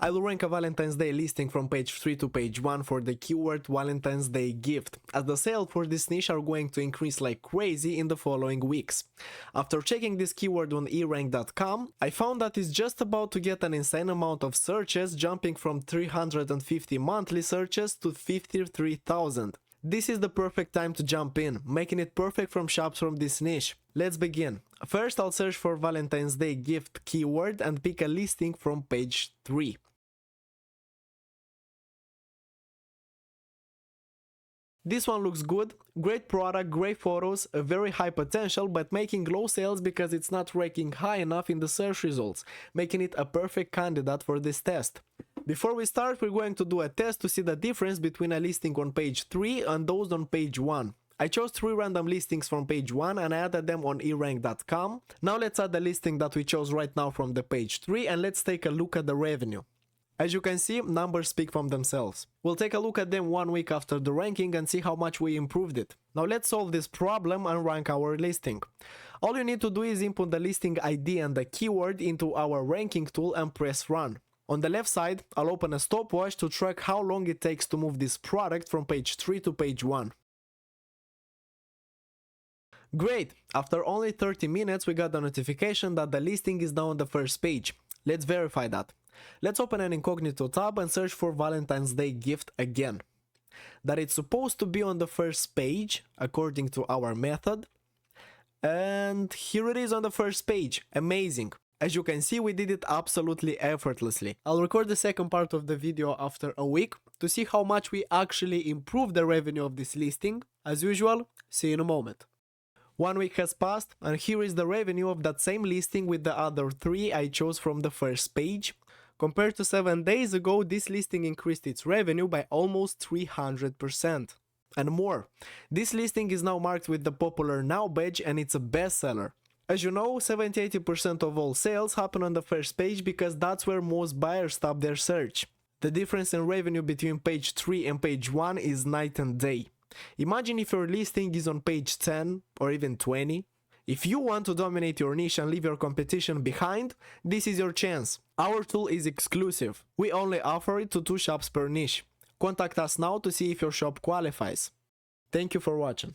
I will rank a Valentine's Day listing from page 3 to page 1 for the keyword Valentine's Day gift, as the sales for this niche are going to increase like crazy in the following weeks. After checking this keyword on eRANKER.com, I found that it's just about to get an insane amount of searches, jumping from 350 monthly searches to 53,000. This is the perfect time to jump in, making it perfect from shops from this niche. Let's begin. First, I'll search for Valentine's Day gift keyword and pick a listing from page 3. This one looks good, great product, great photos, a very high potential, but making low sales because it's not ranking high enough in the search results, making it a perfect candidate for this test. Before we start, we're going to do a test to see the difference between a listing on page 3 and those on page 1. I chose 3 random listings from page 1 and I added them on eRank.com. Now let's add the listing that we chose right now from the page 3 and let's take a look at the revenue. As you can see, numbers speak for themselves. We'll take a look at them 1 week after the ranking and see how much we improved it. Now let's solve this problem and rank our listing. All you need to do is input the listing ID and the keyword into our ranking tool and press run. On the left side, I'll open a stopwatch to track how long it takes to move this product from page 3 to page 1. Great! After only 30 minutes we got the notification that the listing is now on the first page. Let's verify that. Let's open an incognito tab and search for Valentine's Day gift again. That it's supposed to be on the first page, according to our method. And here it is on the first page. Amazing! As you can see, we did it absolutely effortlessly. I'll record the second part of the video after a week to see how much we actually improved the revenue of this listing. As usual, see you in a moment. 1 week has passed and here is the revenue of that same listing with the other 3 I chose from the first page. Compared to 7 days ago, this listing increased its revenue by almost 300%. And more. This listing is now marked with the popular Now badge and it's a bestseller. As you know, 70–80% of all sales happen on the first page because that's where most buyers stop their search. The difference in revenue between page 3 and page 1 is night and day. Imagine if your listing is on page 10 or even 20. If you want to dominate your niche and leave your competition behind, this is your chance. Our tool is exclusive. We only offer it to 2 shops per niche. Contact us now to see if your shop qualifies. Thank you for watching.